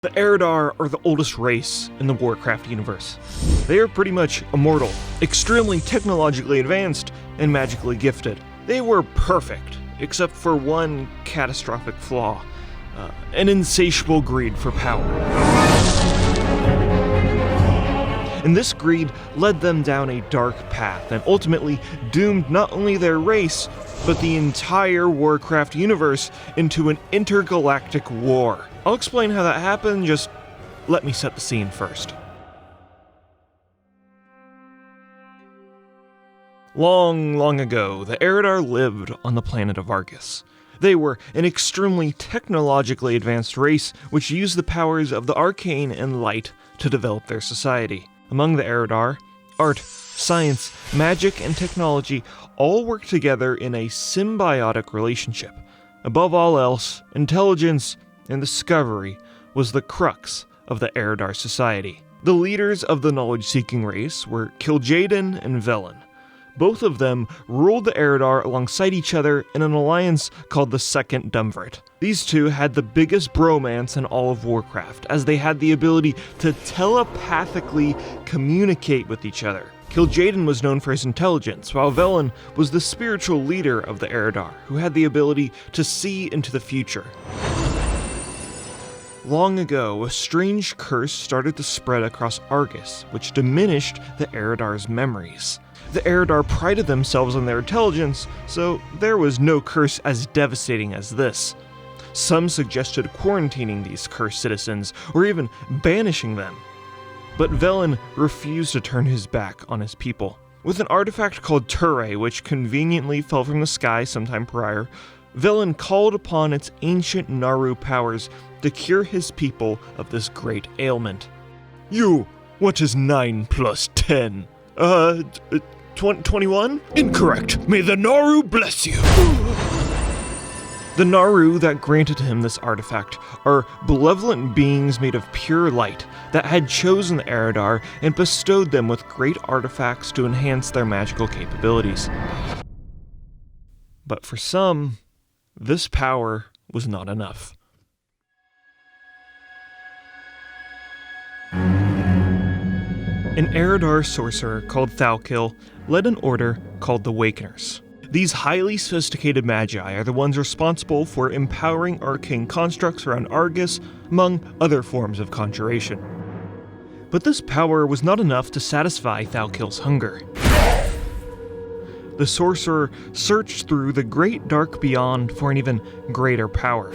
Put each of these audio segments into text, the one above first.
The Eredar are the oldest race in the Warcraft universe. They are pretty much immortal, extremely technologically advanced, and magically gifted. They were perfect, except for one catastrophic flaw, an insatiable greed for power. And this greed led them down a dark path and ultimately doomed not only their race, but the entire Warcraft universe into an intergalactic war. I'll explain how that happened, just let me set the scene first. Long, long ago, the Eredar lived on the planet of Argus. They were an extremely technologically advanced race which used the powers of the arcane and light to develop their society. Among the Eredar, art, science, magic, and technology all work together in a symbiotic relationship. Above all else, intelligence and discovery was the crux of the Eredar society. The leaders of the knowledge-seeking race were Kil'jaeden and Velen. Both of them ruled the Eredar alongside each other in an alliance called the Second Duumvirate. These two had the biggest bromance in all of Warcraft, as they had the ability to telepathically communicate with each other. Kil'jaeden was known for his intelligence, while Velen was the spiritual leader of the Eredar, who had the ability to see into the future. Long ago, a strange curse started to spread across Argus, which diminished the Eredar's memories. The Eredar prided themselves on their intelligence, so there was no curse as devastating as this. Some suggested quarantining these cursed citizens, or even banishing them. But Velen refused to turn his back on his people. With an artifact called Ture, which conveniently fell from the sky sometime prior, Velen called upon its ancient Naru powers to cure his people of this great ailment. You, what is 9 plus 10? 21? Incorrect. May the Naru bless you. The Naru that granted him this artifact are benevolent beings made of pure light that had chosen the Eredar and bestowed them with great artifacts to enhance their magical capabilities. But for some, this power was not enough. An Eredar sorcerer called Thalkil led an order called the Wakeners. These highly sophisticated magi are the ones responsible for empowering arcane constructs around Argus, among other forms of conjuration. But this power was not enough to satisfy Thalkil's hunger. The sorcerer searched through the great dark beyond for an even greater power.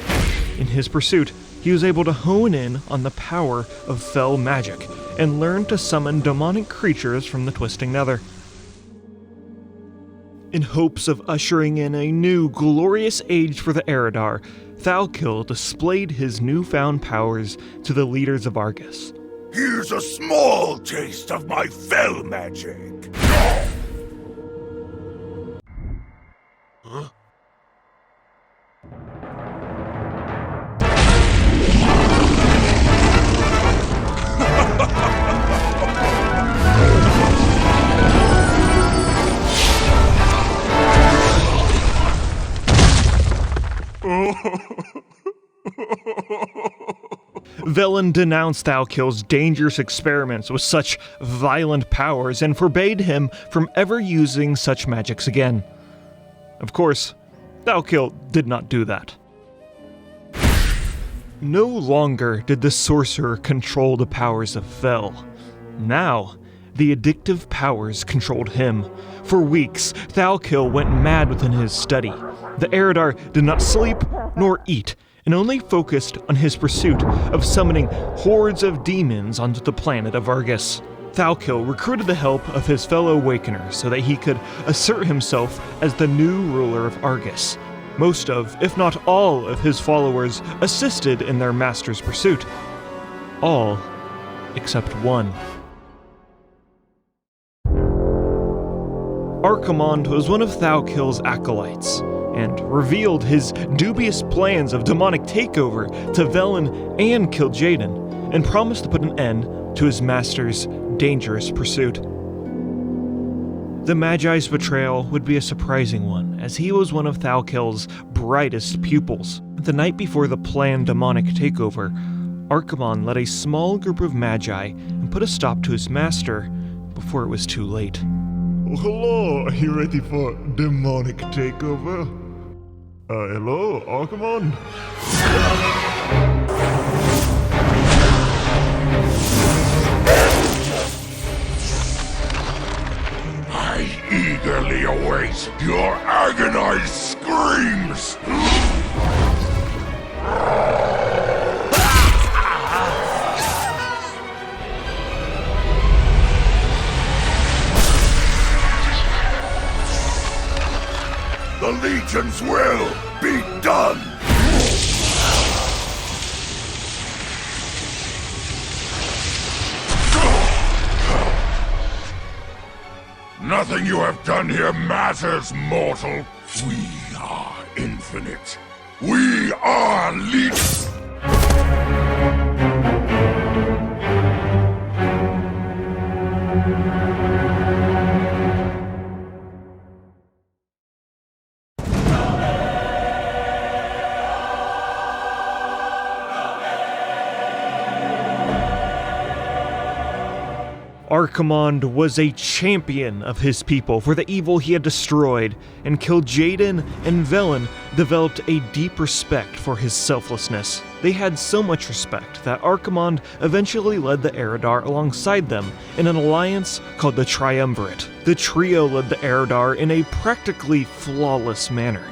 In his pursuit, he was able to hone in on the power of Fel magic and learn to summon demonic creatures from the twisting nether. In hopes of ushering in a new, glorious age for the Eredar, Thalkil displayed his newfound powers to the leaders of Argus. Here's a small taste of my Fel magic. Huh? Velen denounced Thalkil's dangerous experiments with such violent powers and forbade him from ever using such magics again. Of course, Thalkil did not do that. No longer did the sorcerer control the powers of Fel. Now, the addictive powers controlled him. For weeks, Thalkil went mad within his study. The Eredar did not sleep nor eat, and only focused on his pursuit of summoning hordes of demons onto the planet of Argus. Thalkil recruited the help of his fellow Wakeners so that he could assert himself as the new ruler of Argus. Most of, if not all, of his followers assisted in their master's pursuit. All except one. Archenon was one of Thalkil's acolytes, and revealed his dubious plans of demonic takeover to Velen and Kil'jaeden, and promised to put an end to his master's dangerous pursuit. The Magi's betrayal would be a surprising one, as he was one of Thalkil's brightest pupils. The night before the planned demonic takeover, Archenon led a small group of magi and put a stop to his master before it was too late. Hello, are you ready for demonic takeover? Hello, Archenon? I eagerly await your agonized screams! The Legion's will be done! Nothing you have done here matters, mortal. We are infinite. We are Legion. Archenon was a champion of his people for the evil he had destroyed, and Kil'jaeden and Velen developed a deep respect for his selflessness. They had so much respect that Archenon eventually led the Eredar alongside them in an alliance called the Triumvirate. The trio led the Eredar in a practically flawless manner.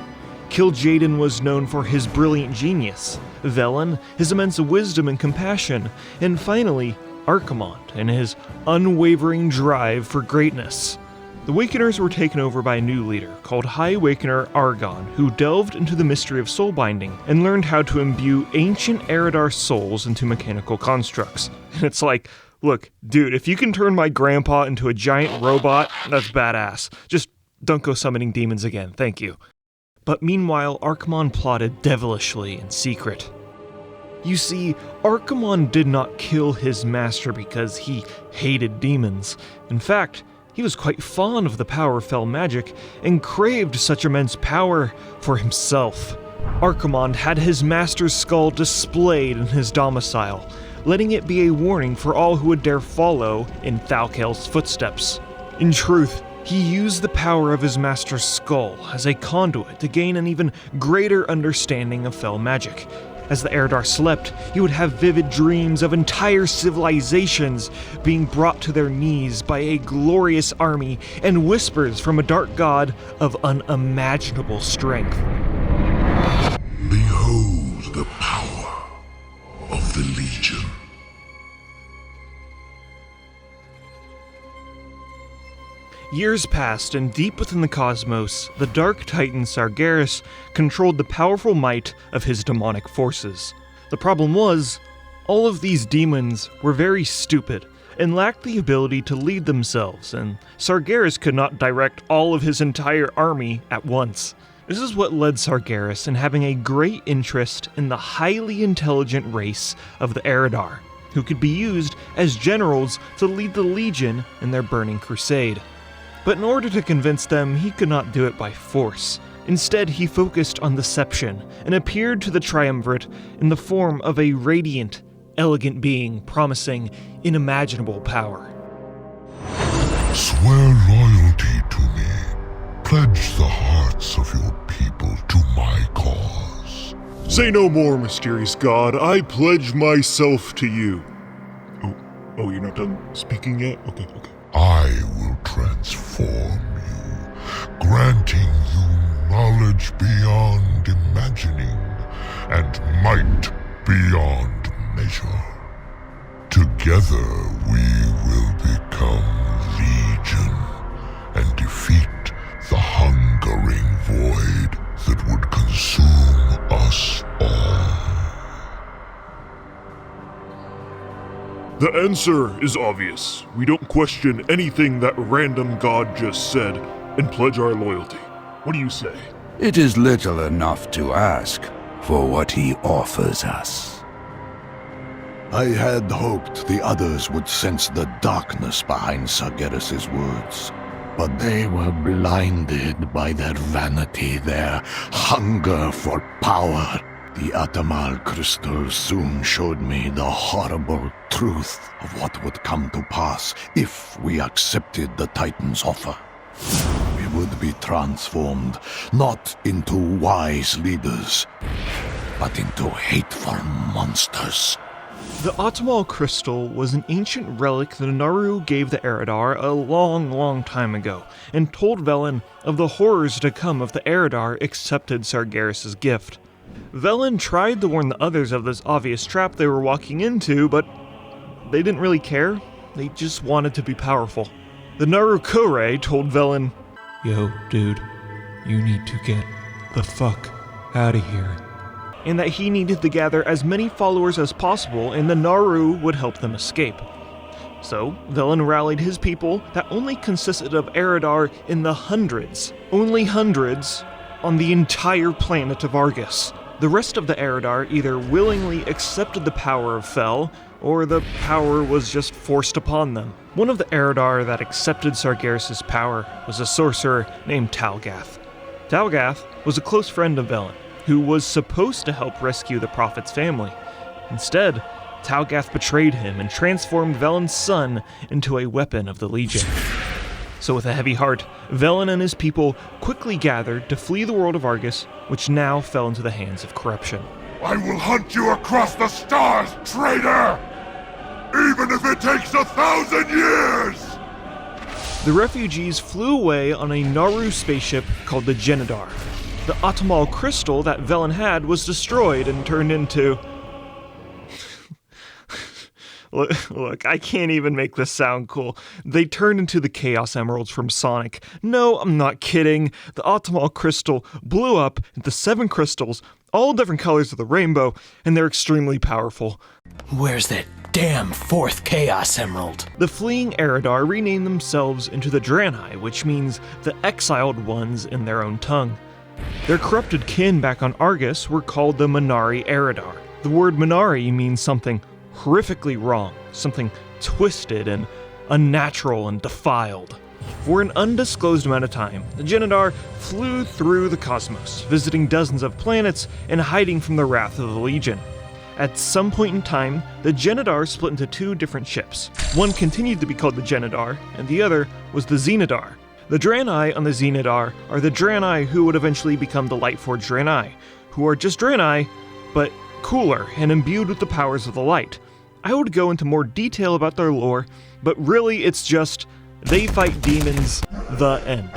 Kil'jaeden was known for his brilliant genius, Velen his immense wisdom and compassion, and finally, Archenon and his unwavering drive for greatness. The Awakeners were taken over by a new leader called High Awakener Argon, who delved into the mystery of soul binding and learned how to imbue ancient Eredar souls into mechanical constructs. And it's like, look, dude, if you can turn my grandpa into a giant robot, that's badass. Just don't go summoning demons again, thank you. But meanwhile, Archenon plotted devilishly in secret. You see, Archenon did not kill his master because he hated demons. In fact, he was quite fond of the power of Fel magic and craved such immense power for himself. Archenon had his master's skull displayed in his domicile, letting it be a warning for all who would dare follow in Thalkael's footsteps. In truth, he used the power of his master's skull as a conduit to gain an even greater understanding of Fel magic. As the Eredar slept, he would have vivid dreams of entire civilizations being brought to their knees by a glorious army and whispers from a dark god of unimaginable strength. Behold the power of the Legion. Years passed, and deep within the cosmos, the Dark Titan Sargeras controlled the powerful might of his demonic forces. The problem was, all of these demons were very stupid and lacked the ability to lead themselves, and Sargeras could not direct all of his entire army at once. This is what led Sargeras in having a great interest in the highly intelligent race of the Eredar, who could be used as generals to lead the Legion in their burning crusade. But in order to convince them, he could not do it by force. Instead, he focused on deception and appeared to the Triumvirate in the form of a radiant, elegant being promising unimaginable power. Swear loyalty to me. Pledge the hearts of your people to my cause. Say no more, mysterious god. I pledge myself to you. Oh, you're not done speaking yet? Okay. I will transform you, granting you knowledge beyond imagining and might beyond measure. Together we will become Legion and defeat the hungering void that would consume us all. The answer is obvious. We don't question anything that random god just said and pledge our loyalty. What do you say? It is little enough to ask for what he offers us. I had hoped the others would sense the darkness behind Sargeras' words, but they were blinded by their vanity, their hunger for power. The Atamal crystal soon showed me the horrible truth of what would come to pass if we accepted the Titan's offer. We would be transformed not into wise leaders, but into hateful monsters. The Atamal crystal was an ancient relic that Naru gave the Eredar a long time ago, and told Velen of the horrors to come if the Eredar accepted Sargeras' gift. Velen tried to warn the others of this obvious trap they were walking into, but they didn't really care. They just wanted to be powerful. The Naru Kore told Velen, "Yo, dude, you need to get the fuck out of here," and that he needed to gather as many followers as possible and the Naru would help them escape. So, Velen rallied his people that only consisted of Eredar in the hundreds, only hundreds, on the entire planet of Argus. The rest of the Eredar either willingly accepted the power of Fel, or the power was just forced upon them. One of the Eredar that accepted Sargeras' power was a sorcerer named Talgath. Talgath was a close friend of Velen, who was supposed to help rescue the Prophet's family. Instead, Talgath betrayed him and transformed Velen's son into a weapon of the Legion. So with a heavy heart, Velen and his people quickly gathered to flee the world of Argus, which now fell into the hands of corruption. I will hunt you across the stars, traitor! Even if it takes 1,000 years! The refugees flew away on a Naru spaceship called the Genedar. The Atamal crystal that Velen had was destroyed and turned into... Look, I can't even make this sound cool. They turned into the Chaos Emeralds from Sonic. No, I'm not kidding. The Atamal crystal blew up into 7 crystals, all different colors of the rainbow, and they're extremely powerful. Where's that damn 4th Chaos Emerald? The fleeing Eredar renamed themselves into the Draenei, which means the exiled ones in their own tongue. Their corrupted kin back on Argus were called the Minari Eredar. The word Minari means something horrifically wrong, something twisted and unnatural and defiled. For an undisclosed amount of time, the Genedar flew through the cosmos, visiting dozens of planets and hiding from the wrath of the Legion. At some point in time, the Genedar split into 2 different ships. One continued to be called the Genedar, and the other was the Xenedar. The Draenei on the Xenedar are the Draenei who would eventually become the Lightforged Draenei, who are just Draenei, but cooler and imbued with the powers of the light. I would go into more detail about their lore, but really it's just, they fight demons, the end.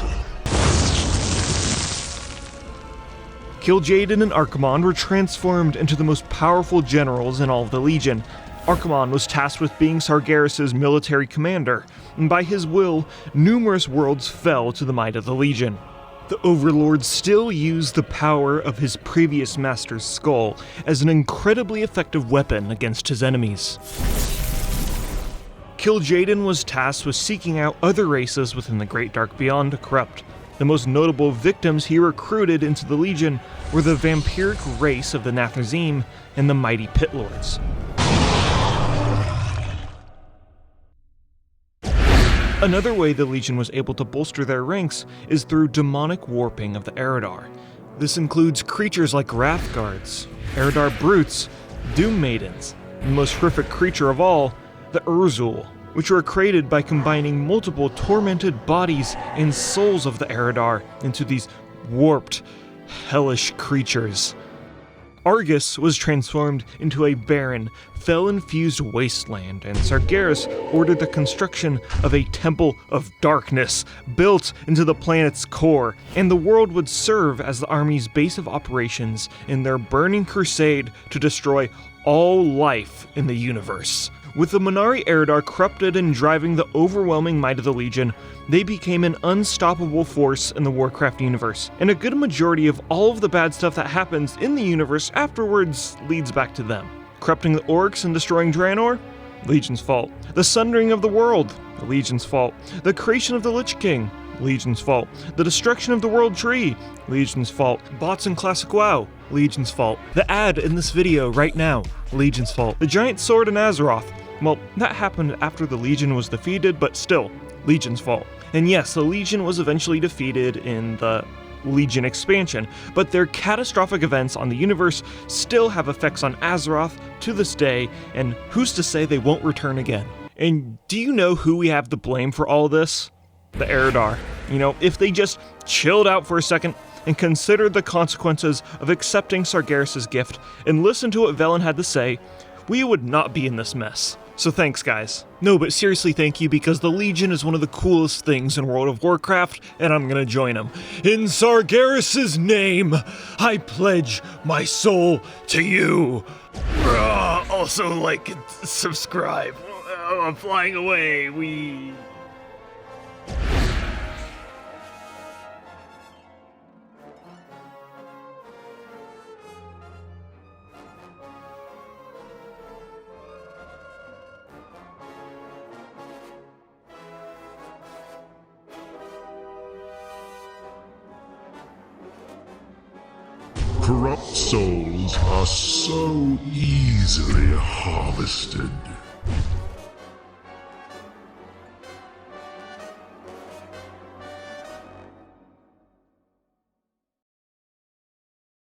Kil'jaeden and Archenon were transformed into the most powerful generals in all of the Legion. Archenon was tasked with being Sargeras' military commander, and by his will, numerous worlds fell to the might of the Legion. The Overlord still used the power of his previous master's skull as an incredibly effective weapon against his enemies. Kil'jaeden was tasked with seeking out other races within the Great Dark Beyond to corrupt. The most notable victims he recruited into the Legion were the vampiric race of the Nathrezim and the mighty Pit Lords. Another way the Legion was able to bolster their ranks is through demonic warping of the Eredar. This includes creatures like Wrathguards, Eredar Brutes, Doom Maidens, and the most horrific creature of all, the Urzul, which were created by combining multiple tormented bodies and souls of the Eredar into these warped, hellish creatures. Argus was transformed into a barren, Fel-infused wasteland, and Sargeras ordered the construction of a Temple of Darkness built into the planet's core, and the world would serve as the army's base of operations in their burning crusade to destroy all life in the universe. With the Minari Eredar corrupted and driving the overwhelming might of the Legion, they became an unstoppable force in the Warcraft universe, and a good majority of all of the bad stuff that happens in the universe afterwards leads back to them. Corrupting the Orcs and destroying Draenor? Legion's fault. The sundering of the world? The Legion's fault. The creation of the Lich King? Legion's fault. The destruction of the World Tree? Legion's fault. Bots in Classic WoW? Legion's fault. The ad in this video right now? Legion's fault. The giant sword in Azeroth? Well, that happened after the Legion was defeated, but still, Legion's fault. And yes, the Legion was eventually defeated in the Legion expansion, but their catastrophic events on the universe still have effects on Azeroth to this day, and who's to say they won't return again? And do you know who we have to blame for all this? The Eredar. You know, if they just chilled out for a second and considered the consequences of accepting Sargeras' gift and listened to what Velen had to say, we would not be in this mess. So thanks, guys. No, but seriously, thank you, because the Legion is one of the coolest things in World of Warcraft, and I'm gonna join them. In Sargeras' name, I pledge my soul to you. Also, like and subscribe. I'm flying away. Corrupt souls are so easily harvested.